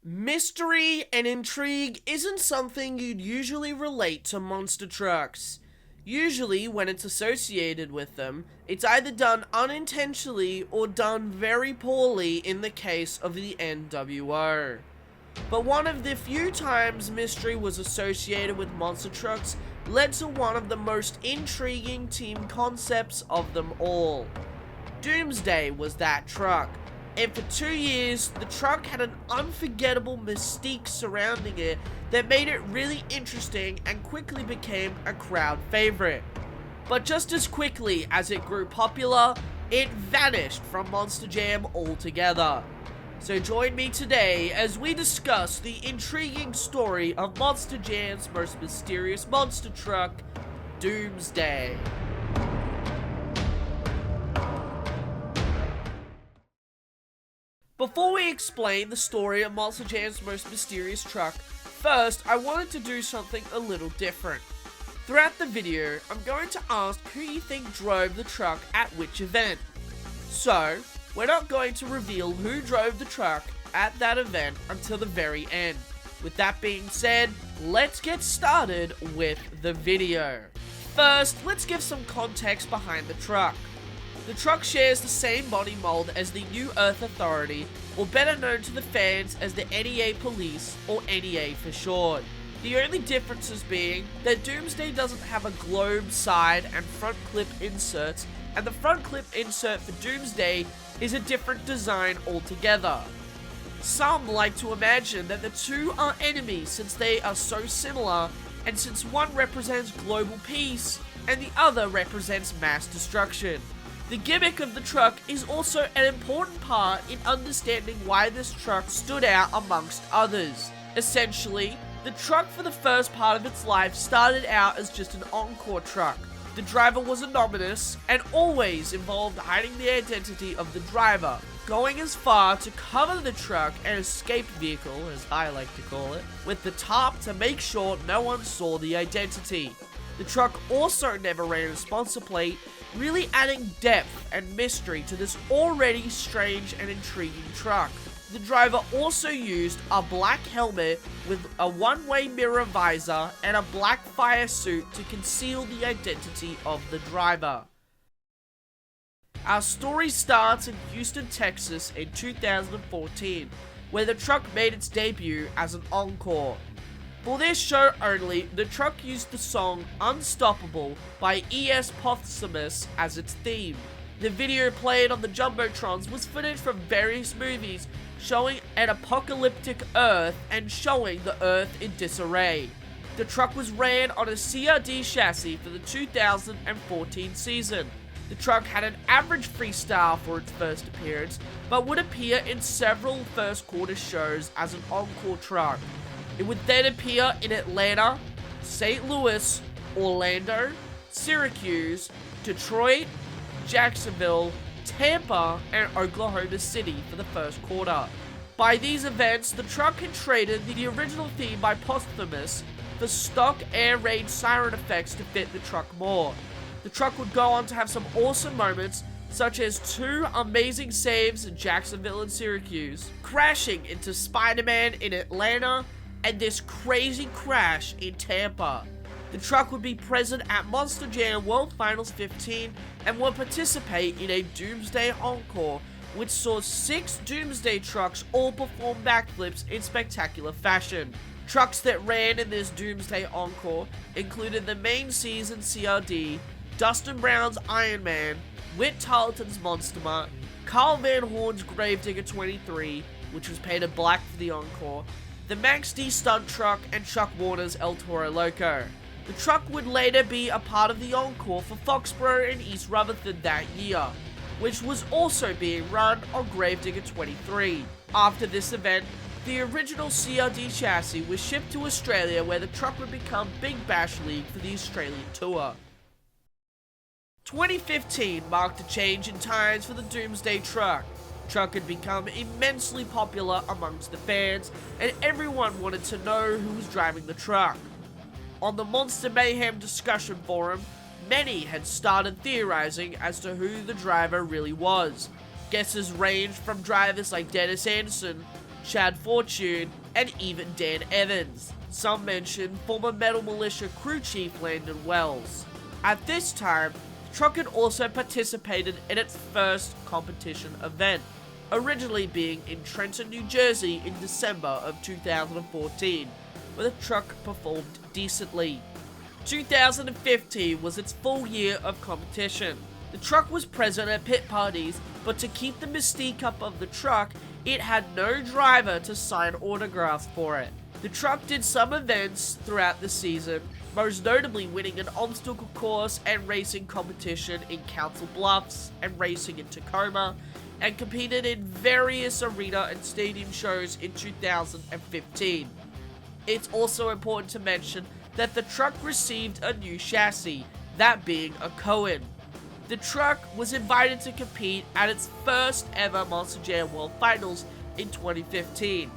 Mystery and intrigue isn't something you'd usually relate to monster trucks. Usually, when it's associated with them, it's either done unintentionally or done very poorly in the case of the NWO. But one of the few times mystery was associated with monster trucks led to one of the most intriguing team concepts of them all. Doomsday was that truck. And for 2 years, the truck had an unforgettable mystique surrounding it that made it really interesting and quickly became a crowd favorite. But just as quickly as it grew popular, it vanished from Monster Jam altogether. So join me today as we discuss the intriguing story of Monster Jam's most mysterious monster truck, Doomsday. Before we explain the story of Monster Jam's most mysterious truck, first I wanted to do something a little different. Throughout the video, I'm going to ask who you think drove the truck at which event. So, we're not going to reveal who drove the truck at that event until the very end. With that being said, let's get started with the video. First, let's give some context behind the truck. The truck shares the same body mold as the New Earth Authority, or better known to the fans as the NEA Police, or NEA for short. The only differences being that Doomsday doesn't have a globe side and front clip inserts, and the front clip insert for Doomsday is a different design altogether. Some like to imagine that the two are enemies since they are so similar, and since one represents global peace and the other represents mass destruction. The gimmick of the truck is also an important part in understanding why this truck stood out amongst others. Essentially, the truck for the first part of its life started out as just an encore truck. The driver was anonymous and always involved hiding the identity of the driver, going as far to cover the truck and escape vehicle, as I like to call it, with the tarp to make sure no one saw the identity. The truck also never ran a sponsor plate, really adding depth and mystery to this already strange and intriguing truck. The driver also used a black helmet with a one-way mirror visor and a black fire suit to conceal the identity of the driver. Our story starts in Houston, Texas in 2014, where the truck made its debut as an encore. For this show only, the truck used the song Unstoppable by E.S. Posthumus as its theme. The video played on the Jumbotrons was footage from various movies showing an apocalyptic Earth and showing the Earth in disarray. The truck was ran on a CRD chassis for the 2014 season. The truck had an average freestyle for its first appearance, but would appear in several first quarter shows as an encore truck. It would then appear in Atlanta, St. Louis, Orlando, Syracuse, Detroit, Jacksonville, Tampa, and Oklahoma City for the first quarter. By these events, the truck had traded the original theme by Posthumus for stock air raid siren effects to fit the truck more. The truck would go on to have some awesome moments, such as two amazing saves in Jacksonville and Syracuse, crashing into Spider-Man in Atlanta, and this crazy crash in Tampa. The truck would be present at Monster Jam World Finals 15 and would participate in a Doomsday Encore, which saw 6 Doomsday trucks all perform backflips in spectacular fashion. Trucks that ran in this Doomsday Encore included the main season CRD, Dustin Brown's Iron Man, Whit Tarleton's Monster Mutt, Carl Van Horn's Gravedigger 23, which was painted black for the Encore, the Max D stunt truck, and Chuck Warner's El Toro Loco. The truck would later be a part of the Encore for Foxborough and East Rutherford that year, which was also being run on Gravedigger 23. After this event, the original CRD chassis was shipped to Australia, where the truck would become Big Bash League for the Australian tour. 2015 marked a change in times for the Doomsday truck. The truck had become immensely popular amongst the fans, and everyone wanted to know who was driving the truck. On the Monster Mayhem discussion forum, many had started theorizing as to who the driver really was. Guesses ranged from drivers like Dennis Anderson, Chad Fortune, and even Dan Evans. Some mention former Metal Militia crew chief Landon Wells. At this time, the truck had also participated in its first competition event, originally being in Trenton, New Jersey in December of 2014, where the truck performed decently. 2015 was its full year of competition. The truck was present at pit parties, but to keep the mystique up of the truck, it had no driver to sign autographs for it. The truck did some events throughout the season, most notably winning an obstacle course and racing competition in Council Bluffs and racing in Tacoma, and competed in various arena and stadium shows in 2015. It's also important to mention that the truck received a new chassis, that being a Cohen. The truck was invited to compete at its first ever Monster Jam World Finals in 2015.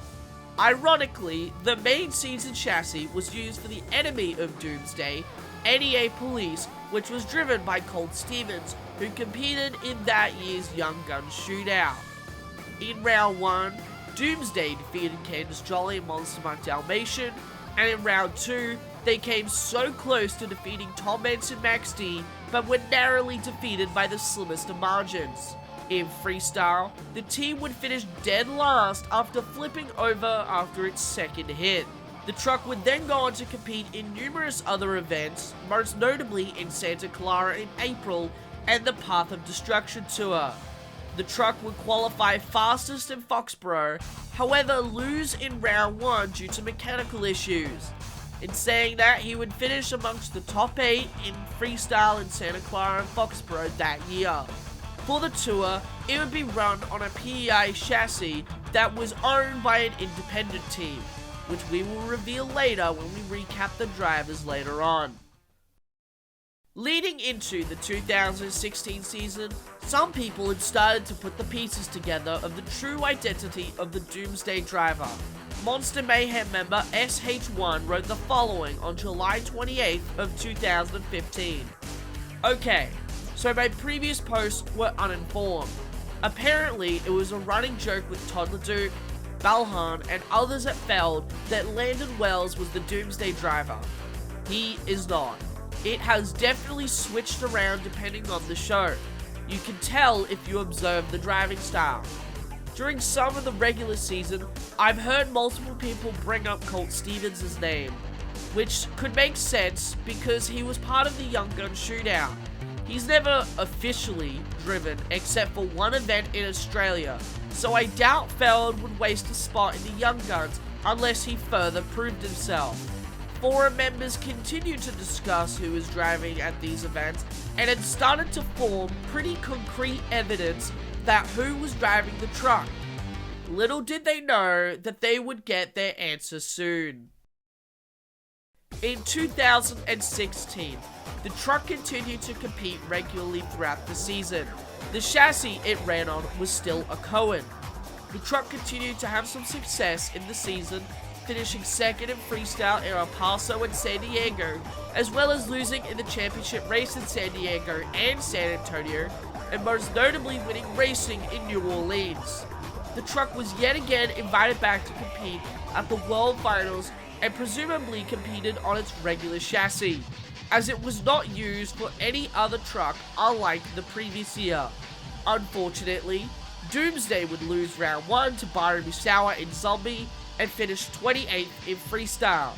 Ironically, the main season chassis was used for the enemy of Doomsday, NEA Police, which was driven by Colt Stevens, who competed in that year's Young Gun Shootout. In round 1, Doomsday defeated Candace Jolly and Monster Mutt Dalmatian, and in round 2, they came so close to defeating Tom Benson Max D, but were narrowly defeated by the slimmest of margins. In freestyle, the team would finish dead last after flipping over after its second hit. The truck would then go on to compete in numerous other events, most notably in Santa Clara in April and the Path of Destruction Tour. The truck would qualify fastest in Foxborough, however lose in round 1 due to mechanical issues. In saying that, he would finish amongst the top 8 in freestyle in Santa Clara and Foxborough that year. For the tour, it would be run on a PEI chassis that was owned by an independent team, which we will reveal later when we recap the drivers later on. Leading into the 2016 season, some people had started to put the pieces together of the true identity of the Doomsday driver. Monster Mayhem member SH1 wrote the following on July 28th of 2015. Okay, so my previous posts were uninformed. Apparently, it was a running joke with Todd LeDuc, Balhan, and others at Feld that Landon Wells was the Doomsday driver. He is not. It has definitely switched around depending on the show. You can tell if you observe the driving style. During some of the regular season, I've heard multiple people bring up Colt Stevens' name, which could make sense because he was part of the Young Gun Shootout. He's never officially driven except for one event in Australia, so I doubt Feld would waste a spot in the Young Guns unless he further proved himself. Forum members continued to discuss who was driving at these events and had started to form pretty concrete evidence that who was driving the truck. Little did they know that they would get their answer soon. In 2016, the truck continued to compete regularly throughout the season. The chassis it ran on was still a Cohen. The truck continued to have some success in the season, finishing second in freestyle in El Paso and San Diego, as well as losing in the championship race in San Diego and San Antonio, and most notably winning racing in New Orleans. The truck was yet again invited back to compete at the World Finals and presumably competed on its regular chassis, as it was not used for any other truck unlike the previous year. Unfortunately, Doomsday would lose round 1 to Byron Misawa in Zombie and finish 28th in freestyle.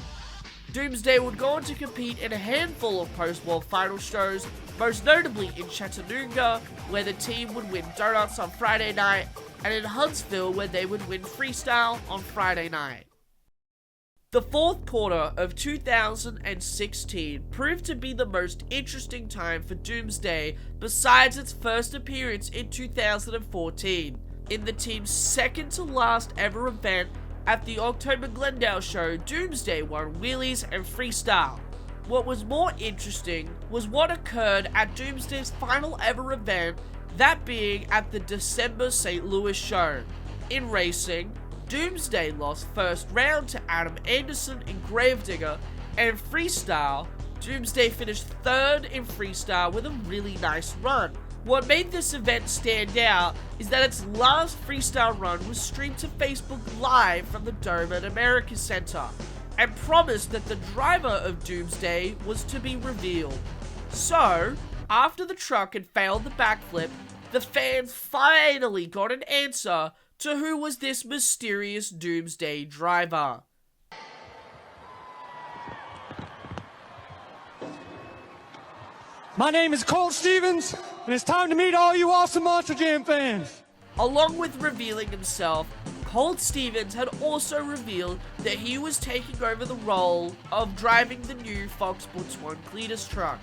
Doomsday would go on to compete in a handful of post-World Final shows, most notably in Chattanooga, where the team would win Donuts on Friday night, and in Huntsville, where they would win freestyle on Friday night. The fourth quarter of 2016 proved to be the most interesting time for Doomsday besides its first appearance in 2014. In the team's second to last ever event at the October Glendale show, Doomsday won wheelies and freestyle. What was more interesting was what occurred at Doomsday's final ever event, that being at the December St. Louis show. In racing, Doomsday lost first round to Adam Anderson in Gravedigger, and in freestyle, Doomsday finished third in freestyle with a really nice run, What made this event stand out is that its last freestyle run was streamed to Facebook Live from the Dome at America Center, and promised that the driver of Doomsday was to be revealed. So, after the truck had failed the backflip, the fans finally got an answer to who was this mysterious Doomsday driver. My name is Colt Stevens, and it's time to meet all you awesome Monster Jam fans. Along with revealing himself, Colt Stevens had also revealed that he was taking over the role of driving the new Fox Sports 1 Cletus truck,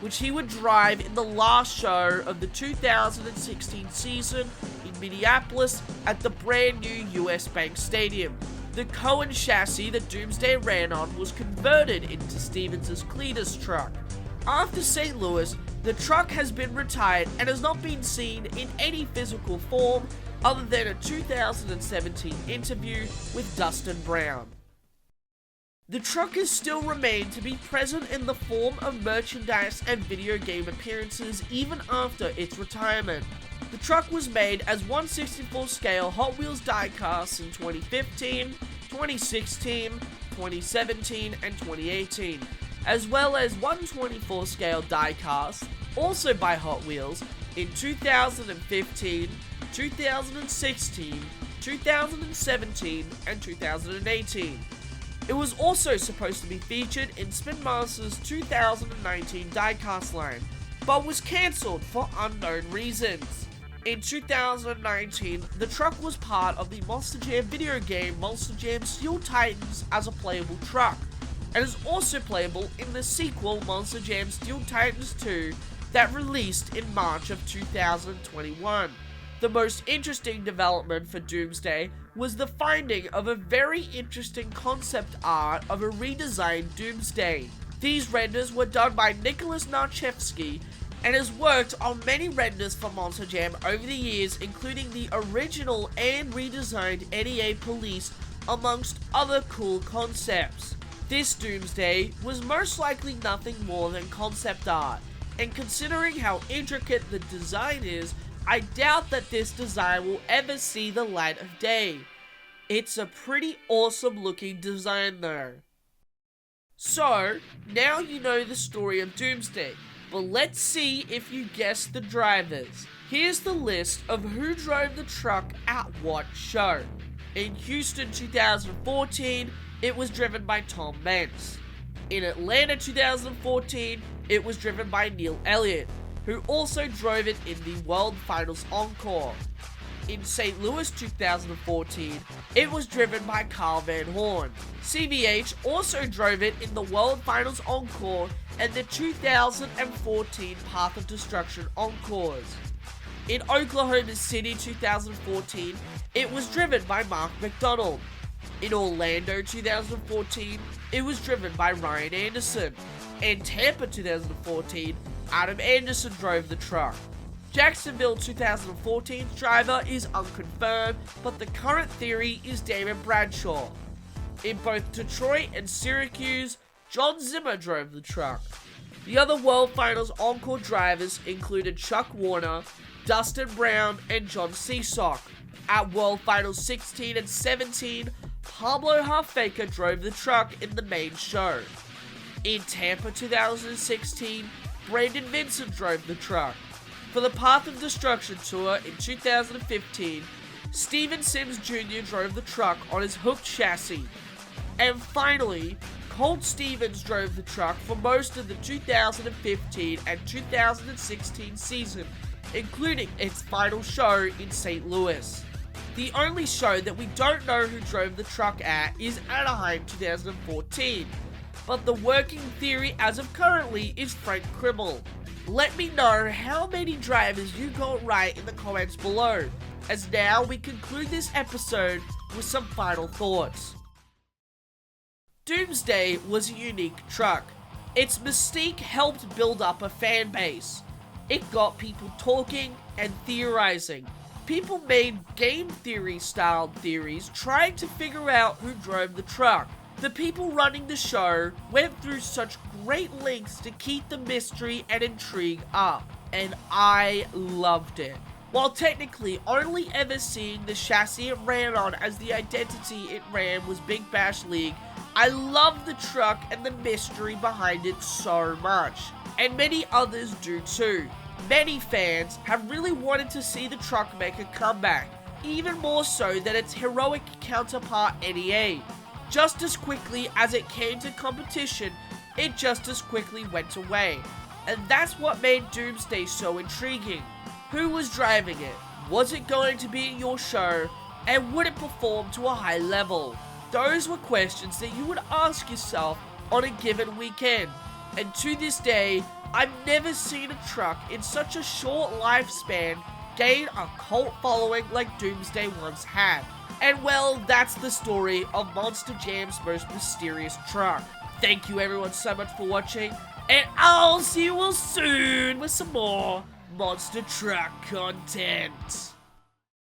which he would drive in the last show of the 2016 season in Minneapolis at the brand new US Bank Stadium. The Cohen chassis that Doomsday ran on was converted into Stevens' Cletus truck. After St. Louis, the truck has been retired and has not been seen in any physical form other than a 2017 interview with Dustin Brown. The truck has still remained to be present in the form of merchandise and video game appearances even after its retirement. The truck was made as 1/64 scale Hot Wheels diecasts in 2015, 2016, 2017, and 2018. As well as 1/24 scale diecasts, also by Hot Wheels, in 2015, 2016, 2017, and 2018. It was also supposed to be featured in Spin Master's 2019 diecast line, but was cancelled for unknown reasons. In 2019, the truck was part of the Monster Jam video game Monster Jam Steel Titans as a playable truck, and is also playable in the sequel Monster Jam Steel Titans 2 that released in March of 2021. The most interesting development for Doomsday was the finding of a very interesting concept art of a redesigned Doomsday. These renders were done by Nicholas Narchevsky and has worked on many renders for Monster Jam over the years, including the original and redesigned NEA Police, amongst other cool concepts. This Doomsday was most likely nothing more than concept art, and considering how intricate the design is, I doubt that this design will ever see the light of day. It's a pretty awesome looking design though. So, now you know the story of Doomsday, but let's see if you guess the drivers. Here's the list of who drove the truck at what show. In Houston 2014, it was driven by Tom Mance. In Atlanta 2014, it was driven by Neil Elliott, who also drove it in the World Finals Encore. In St. Louis 2014, it was driven by Carl Van Horn. CVH also drove it in the World Finals Encore and the 2014 Path of Destruction Encores. In Oklahoma City 2014, it was driven by Mark McDonald. In Orlando 2014, it was driven by Ryan Anderson. In Tampa 2014, Adam Anderson drove the truck. Jacksonville 2014's driver is unconfirmed, but the current theory is David Bradshaw. In both Detroit and Syracuse, John Zimmer drove the truck. The other World Finals Encore drivers included Chuck Warner, Dustin Brown, and John Seesock. At World Finals 16 and 17, Pablo Halfbaker drove the truck in the main show. In Tampa 2016, Brandon Vincent drove the truck. For the Path of Destruction tour in 2015, Steven Sims Jr. drove the truck on his hooked chassis. And finally, Colt Stevens drove the truck for most of the 2015 and 2016 season, including its final show in St. Louis. The only show that we don't know who drove the truck at is Anaheim 2014, but the working theory as of currently is Frank Krimmel. Let me know how many drivers you got right in the comments below, as now we conclude this episode with some final thoughts. Doomsday was a unique truck. Its mystique helped build up a fan base. It got people talking and theorizing. People made game theory styled theories trying to figure out who drove the truck. The people running the show went through such great lengths to keep the mystery and intrigue up. and I loved it. While technically only ever seeing the chassis it ran on as the identity it ran was Big Bash League, I love the truck and the mystery behind it so much. And many others do too. Many fans have really wanted to see the truck make a comeback, even more so than its heroic counterpart NEA. Just as quickly as it came to competition, it just as quickly went away. And that's what made Doomsday so intriguing. Who was driving it? Was it going to be your show? And would it perform to a high level? Those were questions that you would ask yourself on a given weekend. And to this day, I've never seen a truck in such a short lifespan gain a cult following like Doomsday once had. And well, that's the story of Monster Jam's most mysterious truck. Thank you everyone so much for watching, and I'll see you all soon with some more Monster Truck content.